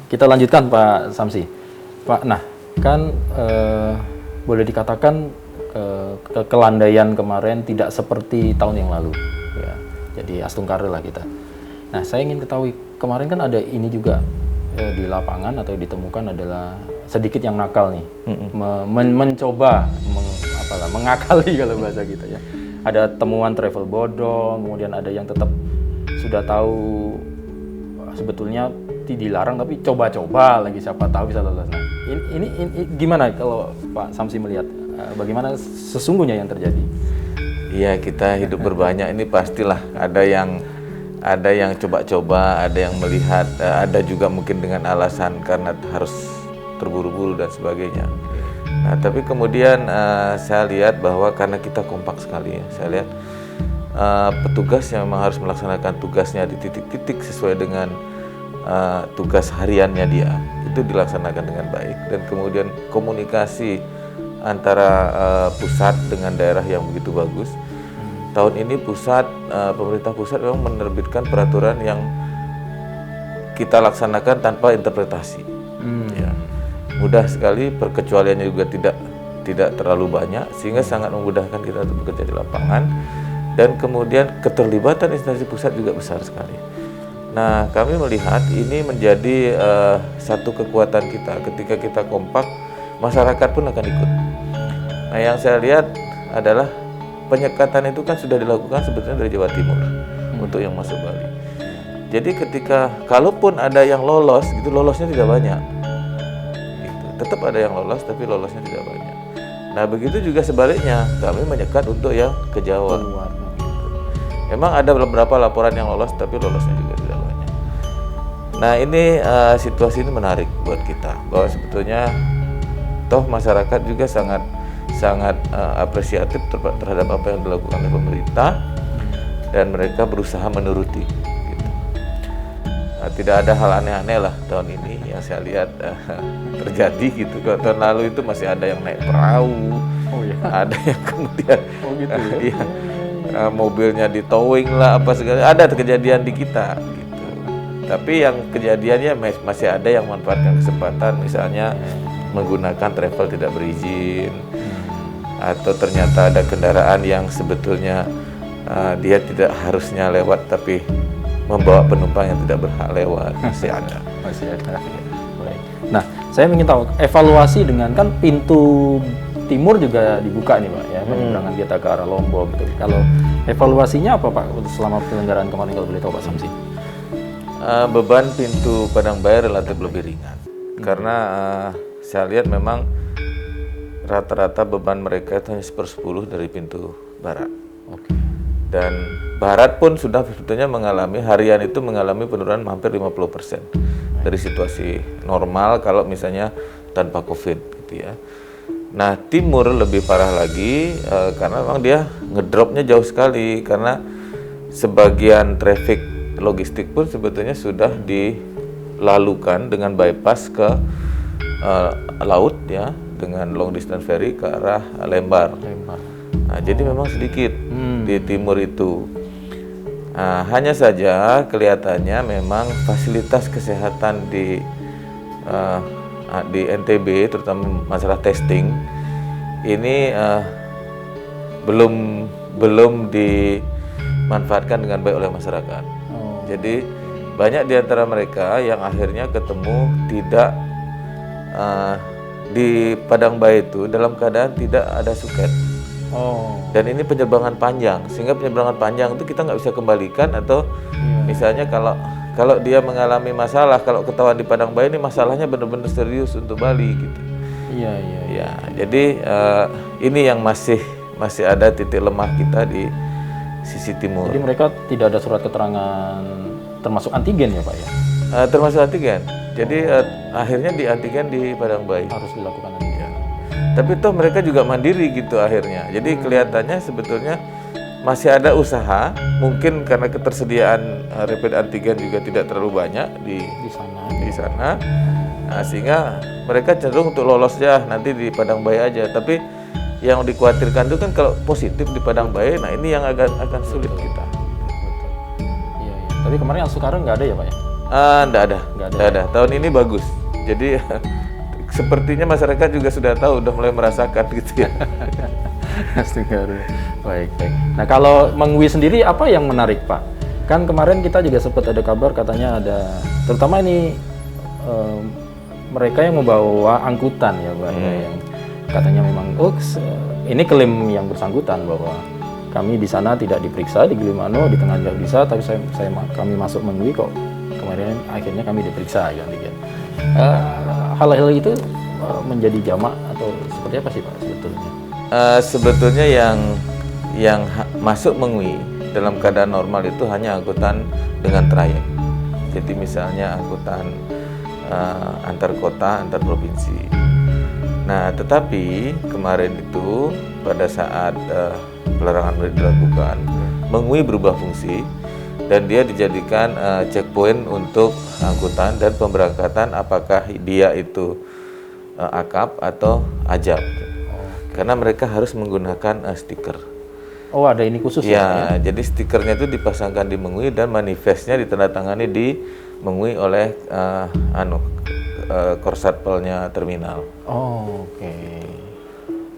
kita lanjutkan Pak Samsi. Pak, nah kan boleh dikatakan kelandaian kemarin tidak seperti tahun yang lalu, ya. Jadi astungkara lah kita. Nah, saya ingin ketahui kemarin kan ada ini juga di lapangan atau ditemukan adalah sedikit yang nakal nih, mencoba mengakali kalau bahasa kita ya. Ada temuan travel bodong, kemudian ada yang tetap sudah tahu sebetulnya dilarang tapi coba-coba lagi, siapa tahu bisa lolos. Nah, ini gimana kalau Pak Samsi melihat bagaimana sesungguhnya yang terjadi? Iya, kita hidup berbanyak ini pastilah ada yang coba-coba, ada yang melihat, ada juga mungkin dengan alasan karena harus terburu-buru dan sebagainya. Nah, tapi kemudian saya lihat bahwa karena kita kompak sekali ya, saya lihat petugas yang memang harus melaksanakan tugasnya di titik-titik sesuai dengan tugas hariannya dia, itu dilaksanakan dengan baik. Dan kemudian komunikasi antara pusat dengan daerah yang begitu bagus. Tahun ini pemerintah pusat memang menerbitkan peraturan yang kita laksanakan tanpa interpretasi. Ya. Mudah sekali, perkecualiannya juga tidak terlalu banyak, sehingga sangat memudahkan kita untuk bekerja di lapangan. Dan kemudian keterlibatan instansi pusat juga besar sekali. Nah, kami melihat ini menjadi satu kekuatan kita. Ketika kita kompak, masyarakat pun akan ikut. Nah, yang saya lihat adalah penyekatan itu kan sudah dilakukan sebetulnya dari Jawa Timur untuk yang masuk Bali. Jadi ketika kalaupun ada yang lolos, gitu lolosnya tidak banyak. Gitu. Tetap ada yang lolos, tapi lolosnya tidak banyak. Nah, begitu juga sebaliknya, kami menyekat untuk yang ke Jawa. Gitu. Memang ada beberapa laporan yang lolos, tapi lolosnya juga tidak banyak. Nah, ini situasi ini menarik buat kita, bahwa sebetulnya toh masyarakat juga sangat apresiatif terhadap apa yang dilakukan oleh pemerintah, dan mereka berusaha menuruti. Gitu. Nah, tidak ada hal aneh-aneh lah tahun ini yang saya lihat terjadi gitu. Kalau tahun lalu itu masih ada yang naik perahu, ada yang kemudian mobilnya di towing lah apa segala, ada kejadian di kita. Gitu. Tapi yang kejadiannya masih ada yang memanfaatkan kesempatan, misalnya menggunakan travel tidak berizin, atau ternyata ada kendaraan yang sebetulnya dia tidak harusnya lewat tapi membawa penumpang yang tidak berhak lewat. Masih ada. Baik. Nah, saya ingin tahu evaluasi dengan kan pintu timur juga dibuka nih Pak ya, penyeberangan kita ke arah Lombok gitu. Kalau evaluasinya apa Pak selama penyelenggaraan kemarin, kalau boleh tahu Pak Samsi? Beban pintu Padang Bayar relatif lebih ringan karena saya lihat memang rata-rata beban mereka itu hanya 1/10 dari pintu barat. Dan barat pun sudah sebetulnya harian itu mengalami penurunan hampir 50% dari situasi normal kalau misalnya tanpa COVID gitu ya. Nah, timur lebih parah lagi karena memang dia ngedropnya jauh sekali, karena sebagian traffic logistik pun sebetulnya sudah dilalukan dengan bypass ke laut ya, dengan long distance ferry ke arah Lembar. Nah, jadi memang sedikit di timur itu. Nah, hanya saja kelihatannya memang fasilitas kesehatan di NTB, terutama masalah testing ini belum dimanfaatkan dengan baik oleh masyarakat. Jadi banyak di antara mereka yang akhirnya ketemu tidak di Padang Bayi itu dalam keadaan tidak ada suket. Dan ini penerbangan panjang, sehingga penerbangan panjang itu kita nggak bisa kembalikan, atau misalnya kalau dia mengalami masalah, kalau ketahuan di Padang Bayi ini masalahnya benar-benar serius untuk Bali gitu. Ya, jadi ini yang masih ada titik lemah kita di sisi timur. Jadi mereka tidak ada surat keterangan termasuk antigen ya Pak ya? Termasuk antigen. Jadi akhirnya di antigen di Padang Bayi. Harus dilakukan antigen. Tapi toh mereka juga mandiri gitu akhirnya. Jadi kelihatannya sebetulnya masih ada usaha, mungkin karena ketersediaan rapid antigen juga tidak terlalu banyak di sana. Nah, sehingga mereka cenderung untuk lolos nanti di Padang Bayi aja. Tapi yang dikhawatirkan itu kan kalau positif di Padang Bayi, nah ini yang akan sulit kita. Iya. Tapi kemarin yang Soekarno nggak ada ya Pak ya? Nggak ada. Tahun ini bagus. Jadi sepertinya masyarakat juga sudah tahu, udah mulai merasakan gitu ya. Astungkare. Baik. Nah, kalau Mengwi sendiri apa yang menarik, Pak? Kan kemarin kita juga sempat ada kabar katanya ada, terutama ini mereka yang membawa angkutan ya, Pak, ya, yang katanya memang ini klaim yang bersangkutan bahwa kami di sana tidak diperiksa di Gilimanuk, di tengah tidak bisa, tapi kami masuk Mengwi kok kemarin akhirnya kami diperiksa ya. Hal-hal itu menjadi jamak atau seperti apa sih, Pak, sebetulnya? Sebetulnya yang masuk Mengwi dalam keadaan normal itu hanya angkutan dengan trayek. Jadi misalnya angkutan antar kota, antar provinsi. Nah, tetapi kemarin itu pada saat pelarangan mudik dilakukan, Mengwi berubah fungsi dan dia dijadikan checkpoint untuk angkutan dan pemberangkatan, apakah dia itu akap atau ajab. Karena mereka harus menggunakan stiker. Oh, ada ini khusus ya? Jadi stikernya itu dipasangkan di Mengwi dan manifestnya ditandatangani di Mengwi oleh Korsatpelnya terminal. Oh, oke.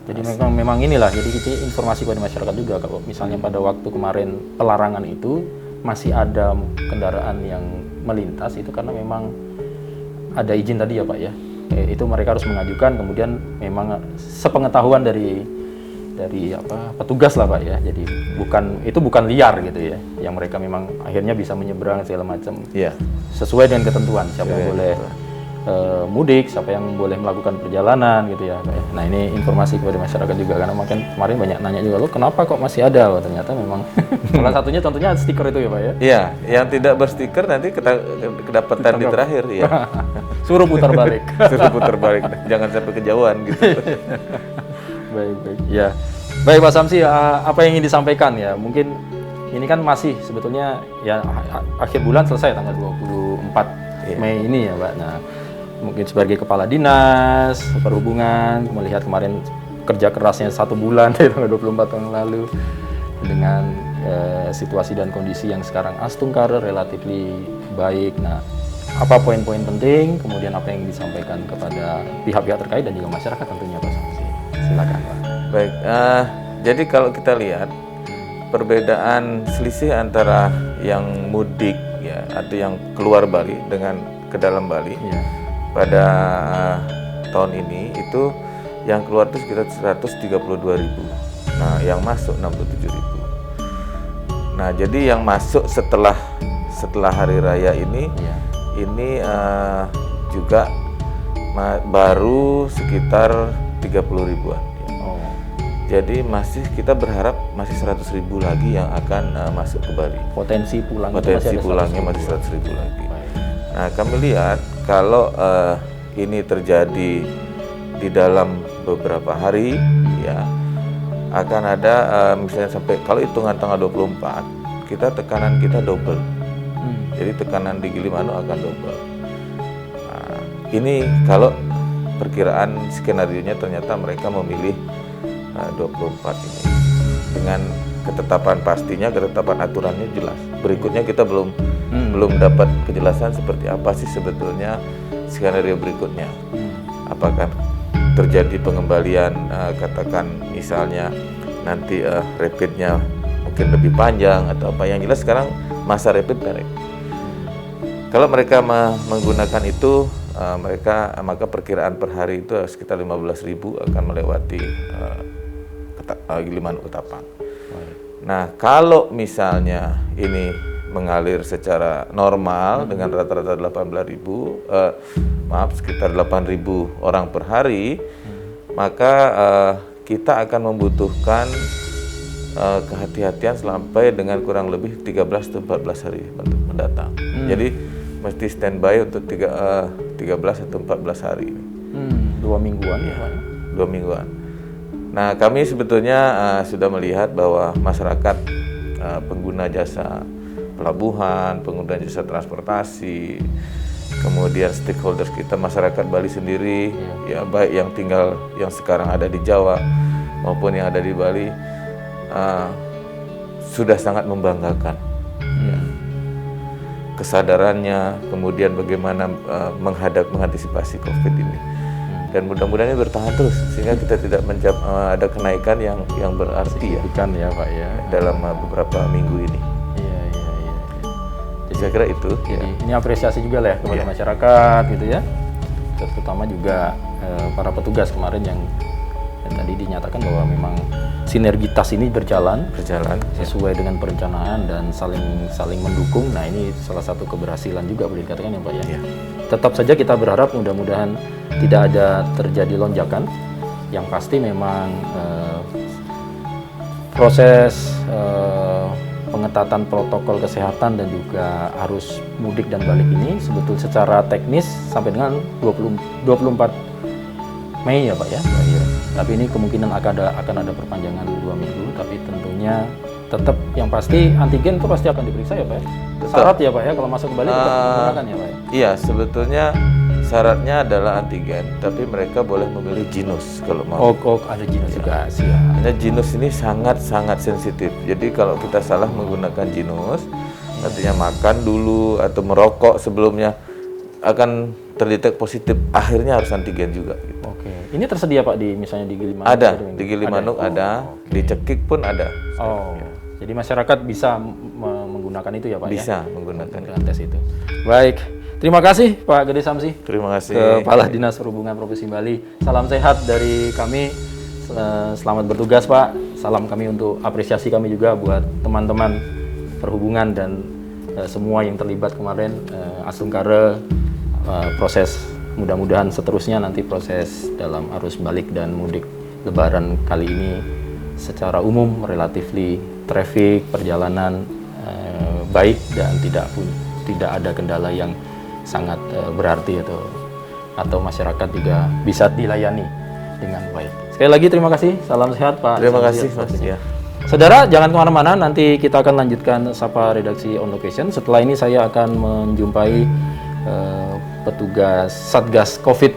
Jadi memang inilah, jadi informasi pada masyarakat juga kalau misalnya pada waktu kemarin pelarangan itu masih ada kendaraan yang melintas itu karena memang ada izin tadi ya, Pak ya. Itu mereka harus mengajukan, kemudian memang sepengetahuan dari petugas lah, Pak ya. Jadi bukan liar gitu ya, yang mereka memang akhirnya bisa menyeberang segala macam. Iya. Sesuai dengan ketentuan siapa yang boleh mudik, siapa yang boleh melakukan perjalanan gitu ya, Pak ya. Nah, ini informasi kepada masyarakat juga karena kemarin banyak nanya juga, lo kenapa kok masih ada? Wah, ternyata memang salah satunya contohnya stiker itu ya, Pak ya. Iya, yang tidak berstiker nanti kedapatan di terakhir ya. Suruh putar balik. Suruh putar balik, jangan sampai kejauhan gitu. Baik. Ya. Baik, Pak Samsi, apa yang ingin disampaikan ya? Mungkin ini kan masih sebetulnya ya akhir bulan selesai tanggal 24 Mei ini ya, Pak. Nah, mungkin sebagai kepala dinas perhubungan melihat kemarin kerja kerasnya 1 bulan dari tanggal 24 tahun lalu dengan situasi dan kondisi yang sekarang astungkare relatif baik. Nah, apa poin-poin penting, kemudian apa yang disampaikan kepada pihak-pihak terkait dan juga masyarakat tentunya, Pak Samsi. Silakan, Pak. Baik, jadi kalau kita lihat perbedaan selisih antara yang mudik ya atau yang keluar Bali dengan ke dalam Bali pada tahun ini itu yang keluar itu sekitar 132.000. Nah, yang masuk 67.000. Nah, jadi yang masuk setelah hari raya ini juga baru sekitar 30.000-an. Jadi kita berharap masih 100.000 lagi yang akan masuk ke Bali. Potensi pulangnya masih 100.000 lagi. Nah, kami lihat kalau ini terjadi di dalam beberapa hari, ya akan ada misalnya sampai kalau hitungan tanggal 24, tekanan kita double. Jadi tekanan di Gilimanuk akan double. Nah, ini kalau perkiraan skenario-nya ternyata mereka memilih 24 ini dengan ketetapan pastinya, ketetapan aturannya jelas. Berikutnya kita belum dapat kejelasan seperti apa sih sebetulnya skenario berikutnya. Apakah terjadi pengembalian, katakan misalnya nanti rapidnya mungkin lebih panjang atau apa. Yang jelas sekarang masa rapid pendek. Kalau mereka menggunakan itu, maka perkiraan per hari itu sekitar 15.000 akan melewati Gilimanuk Ketapang. Nah, kalau misalnya ini mengalir secara normal dengan rata-rata 18.000, sekitar 8.000 orang per hari, maka kita akan membutuhkan kehati-hatian sampai dengan kurang lebih 13 atau 14 hari mendatang. Jadi mesti standby untuk 13 atau 14 hari ini. 2 mingguan ya, Pak? 2 mingguan. Nah, kami sebetulnya sudah melihat bahwa masyarakat pengguna jasa pelabuhan, pengguna jasa transportasi, kemudian stakeholders kita, masyarakat Bali sendiri, ya baik yang sekarang ada di Jawa maupun yang ada di Bali, sudah sangat membanggakan. kesadarannya, kemudian bagaimana mengantisipasi COVID ini. Dan mudah-mudahan ini bertahan terus sehingga kita tidak ada kenaikan yang berarti ya Signifikan ya Pak ya. dalam beberapa minggu ini. Iya. Jadi saya kira itu. Jadi ini apresiasi juga lah ya kepada masyarakat gitu ya. Terutama juga para petugas kemarin yang tadi dinyatakan bahwa memang sinergitas ini berjalan sesuai dengan perencanaan dan saling mendukung. Nah ini salah satu keberhasilan juga boleh dikatakan ya Pak ya. Tetap saja kita berharap mudah-mudahan tidak ada terjadi lonjakan. Yang pasti memang proses pengetatan protokol kesehatan dan juga arus mudik dan balik ini sebetulnya secara teknis sampai dengan 24 Mei ya Pak ya. Tapi ini kemungkinan akan ada perpanjangan 2 minggu, tapi tentunya tetap yang pasti antigen itu pasti akan diperiksa ya Pak ya. Syarat ya Pak ya kalau masuk ke Bali tetap menggunakan ya Pak ya. Iya, sebetulnya syaratnya adalah antigen, tapi mereka boleh memilih jinus kalau mau. Oh ada jinus juga sih ya. Hanya jinus ini sangat sensitif. Jadi kalau kita salah menggunakan jinus, artinya makan dulu atau merokok sebelumnya akan terdetek positif. Akhirnya harus antigen juga. Gitu. Oke. Ini tersedia Pak di misalnya di Gilimanuk? Ada, di Gilimanuk ada, di Cekik pun ada. Oh. Jadi masyarakat bisa menggunakan itu ya Pak bisa ya? menggunakan tes itu. Baik. Terima kasih Pak Gede Samsi. Terima kasih. Kepala Dinas Perhubungan Provinsi Bali. Salam sehat dari kami. Selamat bertugas Pak. Salam kami untuk apresiasi kami juga buat teman-teman perhubungan dan semua yang terlibat kemarin. Astungkare proses mudah-mudahan seterusnya nanti proses dalam arus balik dan mudik Lebaran kali ini secara umum relatifly traffic perjalanan baik dan tidak ada kendala yang sangat berarti atau masyarakat juga bisa dilayani dengan baik. Sekali lagi terima kasih, salam sehat Pak. Terima kasih Mas. Ya. Saudara jangan kemana-mana, nanti kita akan lanjutkan Sapa Redaksi on Location. Setelah ini saya akan menjumpai petugas Satgas COVID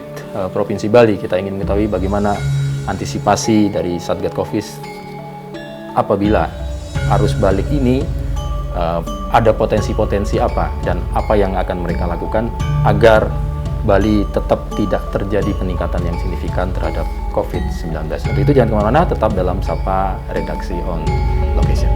Provinsi Bali. Kita ingin mengetahui bagaimana antisipasi dari Satgas COVID apabila arus balik ini ada potensi-potensi apa dan apa yang akan mereka lakukan agar Bali tetap tidak terjadi peningkatan yang signifikan terhadap COVID-19. Untuk itu jangan kemana-mana, tetap dalam Sapa Redaksi on Location.